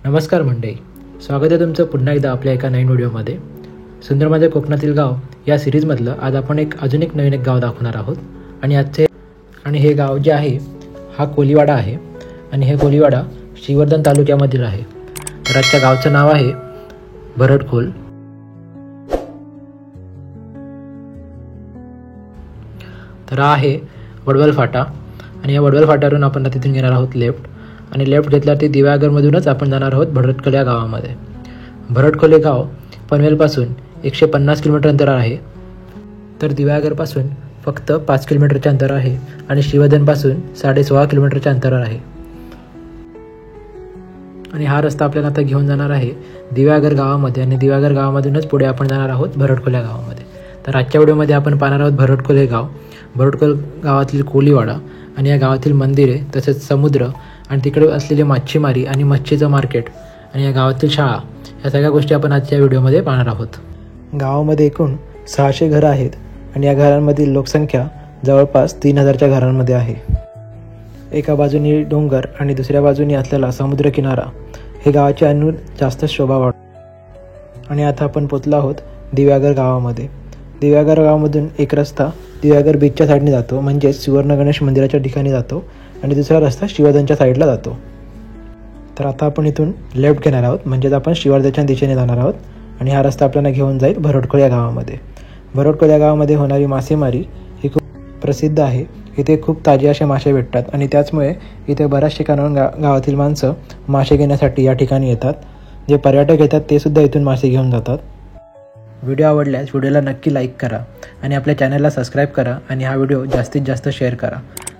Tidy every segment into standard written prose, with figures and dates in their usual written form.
नमस्कार मंडळी, स्वागत आहे तुमचं पुन्हा एकदा आपल्या एका नवीन व्हिडिओमध्ये. सुंदर माझ्या कोकणातील गाव या सिरीजमधलं आज आपण अजून एक नवीन गाव दाखवणार आहोत. आणि हे गाव जे आहे हा कोलीवाडा आहे. आणि हे कोलीवाडा श्रीवर्धन तालुक्यामधील आहे. तर आजच्या गावचं नाव आहे भरडखोल. तर हा आहे वडवल फाटा. आणि या वडवल फाट्यावरून आपण तिथून घेणार आहोत लेफ्ट. आणि लेफ्ट घेतल्यावरती दिव्यागरमधूनच आपण जाणार आहोत भरडखोल या गावामध्ये. भरडखोल हे गाव पनवेलपासून 150 किलोमीटर अंतर आहे. तर दिव्यागरपासून फक्त 5 किलोमीटरचे अंतर आहे आणि श्रीवर्धनपासून 16.5 किलोमीटरच्या अंतरावर आहे. आणि हा रस्ता आपल्याला आता घेऊन जाणार आहे दिव्यागर गावामध्ये. आणि दिव्यागर गावामधूनच पुढे आपण जाणार आहोत भरडखोल या गावामध्ये. तर आजच्या व्हिडिओमध्ये आपण पाहणार आहोत भरडखोल हे गाव, भरडखोल गावातील कोलीवाडा आणि या गावातील मंदिरे, तसेच समुद्र आणि तिकडे असलेली मच्छीमारी आणि मच्छीचं मार्केट आणि या गावातील शाळा, या सगळ्या गोष्टी आपण आजच्या व्हिडिओमध्ये पाहणार आहोत. गावामध्ये एकूण 600 घरं आहेत आणि या घरांमधील लोकसंख्या जवळपास 3000च्या घरांमध्ये आहे. एका बाजूनी डोंगर आणि दुसऱ्या बाजूनी असलेला समुद्रकिनारा हे गावाची अजून जास्त शोभा वाढवतो. आणि आता आपण पोचलो आहोत दिव्यागर गावामध्ये. दिव्यागर गावामधून एक रस्ता दिव्यागर बीचच्या साईडने जातो, म्हणजेच सुवर्ण गणेश मंदिराच्या ठिकाणी जातो, आणि दुसरा रस्ता श्रीवर्धनच्या साईडला जातो. तर आता आपण इथून लेफ्ट घेणार आहोत, म्हणजेच आपण श्रीवर्धनच्या दिशेने जाणार आहोत. आणि हा रस्ता आपल्याला घेऊन जाईल भरडखोल या गावामध्ये. भरडखोल या गावामध्ये होणारी मासेमारी ही खूप प्रसिद्ध आहे. इथे खूप ताजे असे मासे भेटतात आणि त्याचमुळे इथे बऱ्याच ठिकाणाहून गावातील माणसं मासे घेण्यासाठी या ठिकाणी येतात. जे पर्यटक येतात ते सुद्धा इथून मासे घेऊन जातात. व्हिडिओ आवडल्यास व्हिडिओला नक्की लाईक करा आणि आपल्या चॅनलला सबस्क्राईब करा आणि हा व्हिडिओ जास्तीत जास्त शेअर करा.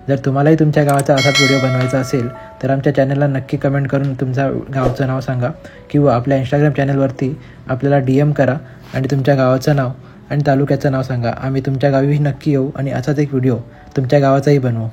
जर तुम्हालाही तुमच्या गावाचा असाच व्हिडिओ बनवायचा असेल तर आमच्या चॅनलला नक्की कमेंट करून तुमच्या गावचं नाव सांगा, किंवा आपल्या इंस्टाग्राम चॅनलवरती आपल्याला DM करा आणि तुमच्या गावाचं नाव आणि तालुक्याचं नाव सांगा. आम्ही तुमच्या गावीही नक्की येऊ आणि असाच एक व्हिडिओ तुमच्या गावाचाही बनवू.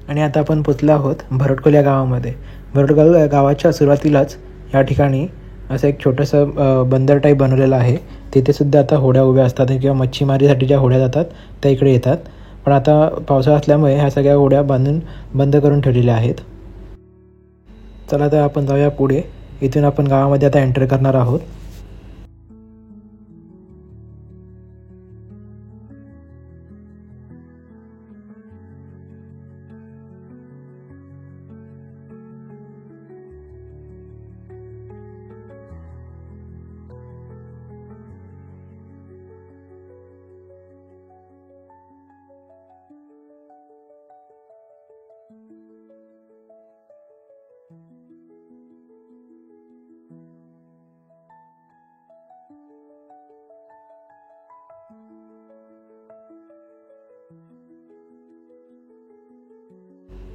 आणि आता आपण पोचलो आहोत भरडखोल या गावामध्ये. भरडखोल गावाच्या सुरुवातीलाच या ठिकाणी असं एक छोटंसं बंदर टाईप बनवलेलं आहे. तिथे सुद्धा आता होड्या उभ्या असतात किंवा मच्छीमारीसाठी ज्या होड्या जातात त्या इकडे येतात. पण आता पावसाळा असल्यामुळे ह्या सगळ्या होड्या बंद करून ठेवलेल्या आहेत. चला तर आपण जाऊया पुढे. इथून आपण गावामध्ये आता एंटर करणार आहोत.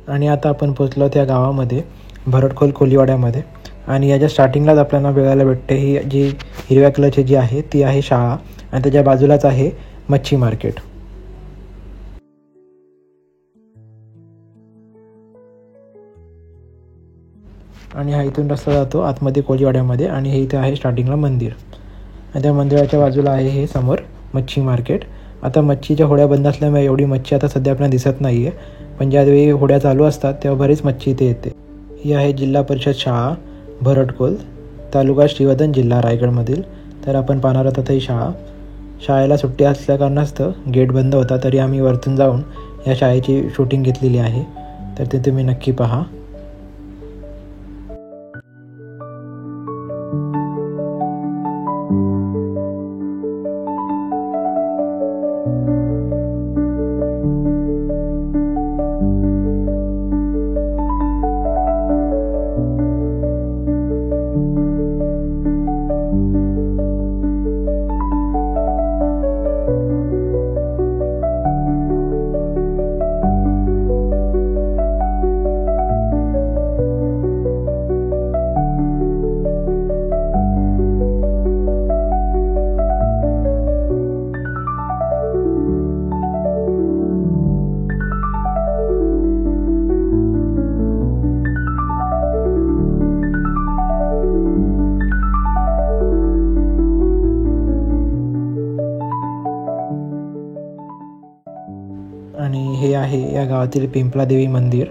आणि आता आपण पोचलो त्या गावामध्ये, भरडखोल कोलीवाड्यामध्ये. आणि याच्या स्टार्टिंगलाच आपल्याला बघायला भेटते ही जी हिरव्या कलरची जी आहे ती आहे शाळा, आणि त्याच्या बाजूलाच आहे मच्छी मार्केट. आणि हा इथून रस्ता जातो आतमध्ये कोलीवाड्यामध्ये. आणि हे इथे आहे स्टार्टिंगला मंदिर, आणि त्या मंदिराच्या बाजूला आहे हे समोर मच्छी मार्केट. आता मच्छीच्या होड्या बंद असल्यामुळे एवढी मच्छी आता सध्या आपल्याला दिसत नाही आहे, पण ज्यावेळी होड्या चालू असतात तेव्हा बरीच मच्छी इथे येते. ही आहे जिल्हा परिषद शाळा भरडखोल, तालुका श्रीवर्धन, जिल्हा रायगडमधील. तर आपण पाहणार आहोत आता ही शाळेला सुट्टी असल्या कारणास्तव गेट बंद होता, तरी आम्ही वरतून जाऊन या शाळेची शूटिंग घेतलेली आहे. तर ते तुम्ही नक्की पहा. आणि हे आहे या गावातील पिंपलादेवी मंदिर.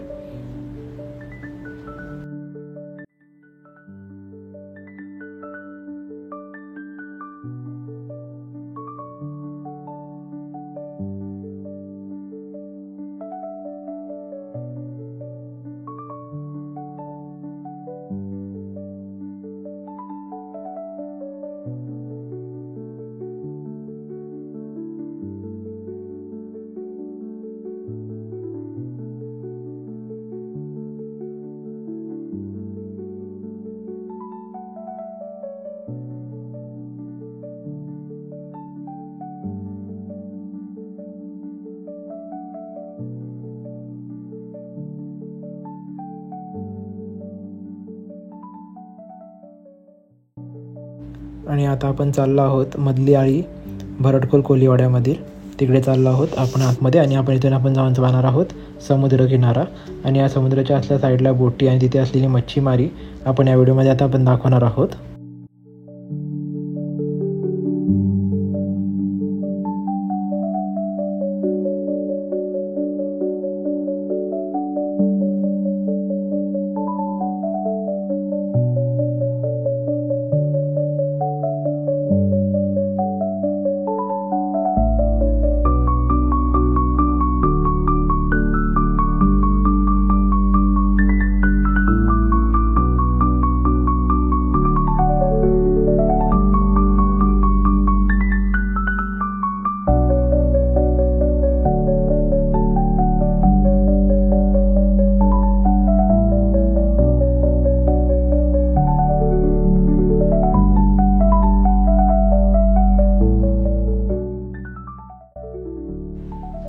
आणि आता आपण चाललो आहोत मधली आळी भरडखोल कोलीवाड्यामधील, तिकडे चाललो आहोत आपण आतमध्ये. आणि इथून आपण जाऊन पाहणार आहोत समुद्र किनारा. आणि या समुद्राच्या असल्या साईडला बोटी आणि तिथे असलेली मच्छीमारी आपण या व्हिडिओमध्ये आता आपण दाखवणार आहोत.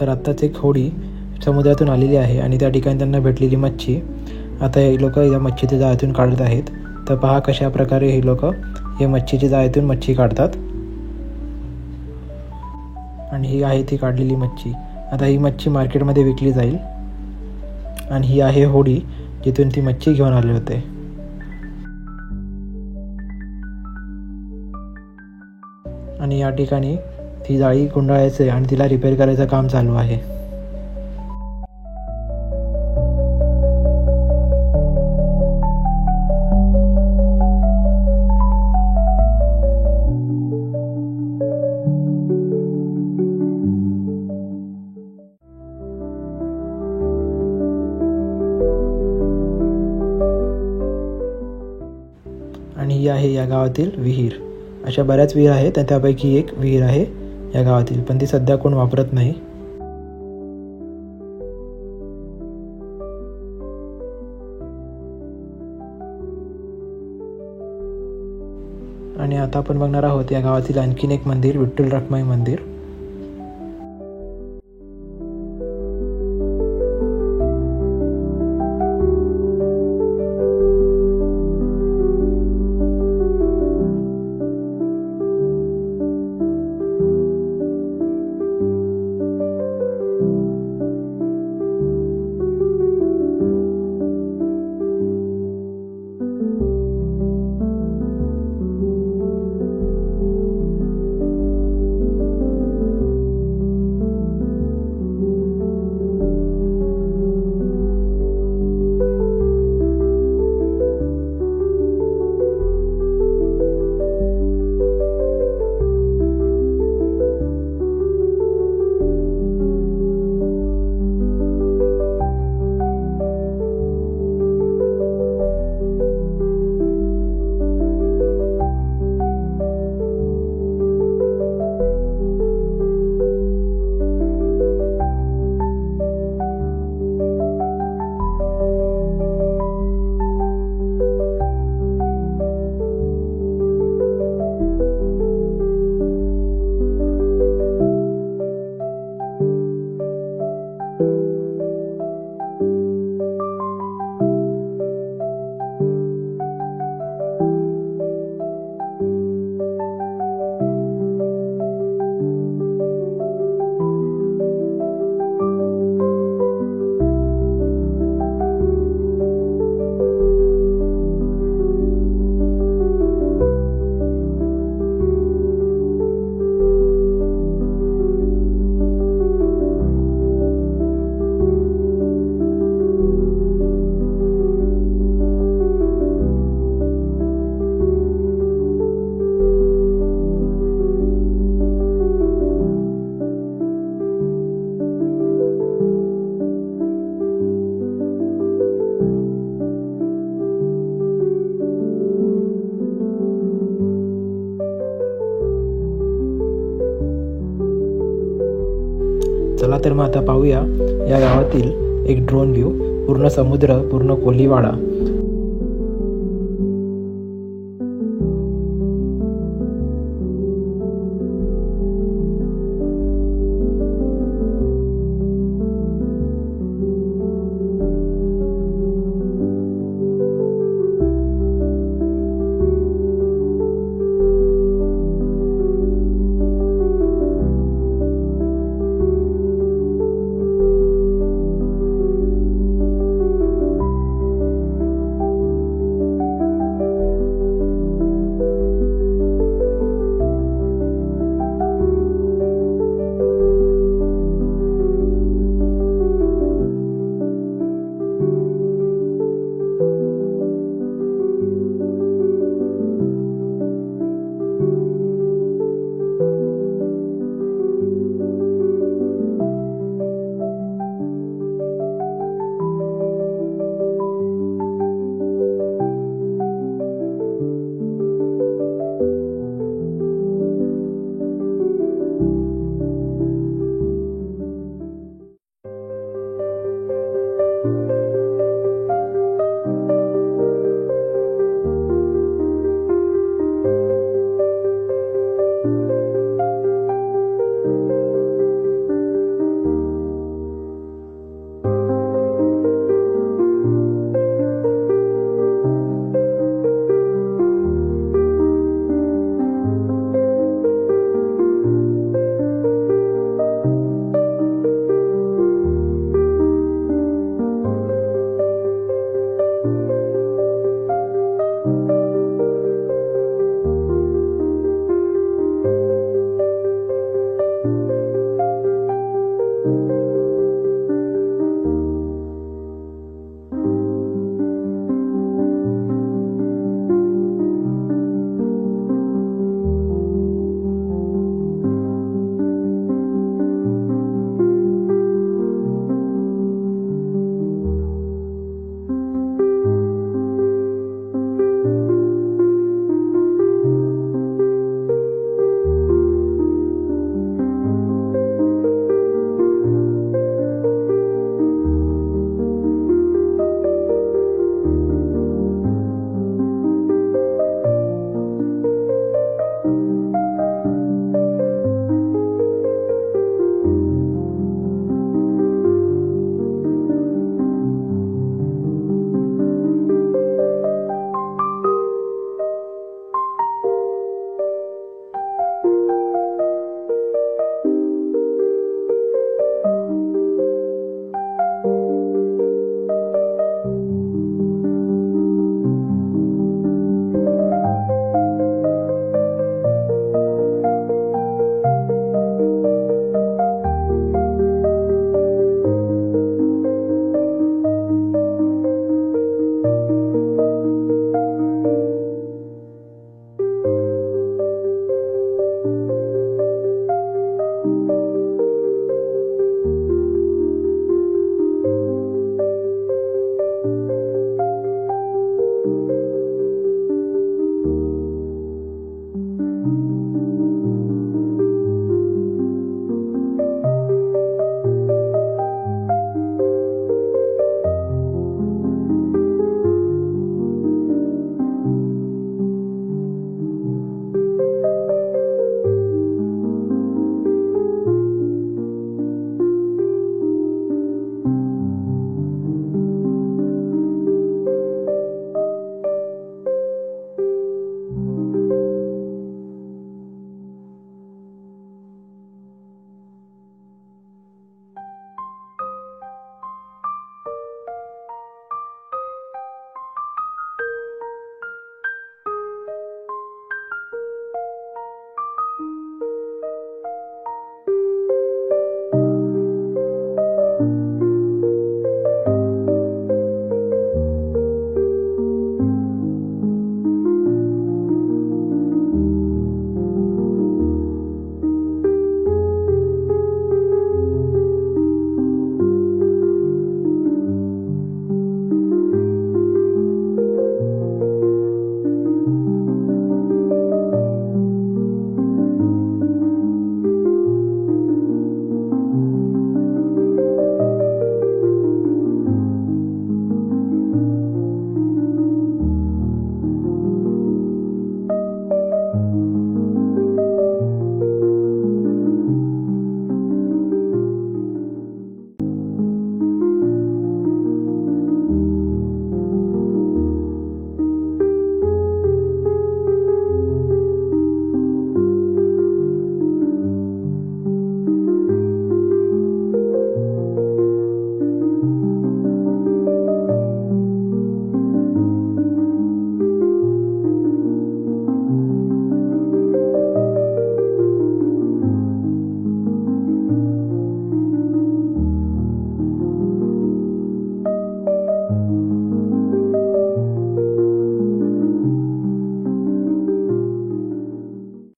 तर आत्ताच एक होडी समुद्रातून आलेली आहे आणि त्या ठिकाणी त्यांना भेटलेली मच्छी आता हे लोक या मच्छीच्या जाळ्यातून काढत आहेत. तर पहा कशा प्रकारे हे लोक या मच्छीच्या जाळ्यातून मच्छी काढतात. आणि ही आहे ती काढलेली मच्छी. आता ही मच्छी मार्केटमध्ये विकली जाईल. आणि ही आहे होडी जिथून ती मच्छी घेऊन आले होते. आणि या ठिकाणी ती जाळी गुंडाळायचे आणि तिला रिपेअर करायचं काम चालू आहे. आणि ही आहे या गावातील विहीर. अशा बऱ्याच विहीर आहेत आणि त्यापैकी एक विहीर आहे या गावातील, पण ती सध्या कोण वापरत नाही. आणि आता आपण बघणार आहोत या गावातील आणखीन एक मंदिर, विठ्ठल रखुमाई मंदिर. चला तर मग आता पाहूया या गावातील एक ड्रोन व्ह्यू. पूर्ण समुद्र, पूर्ण कोलीवाडा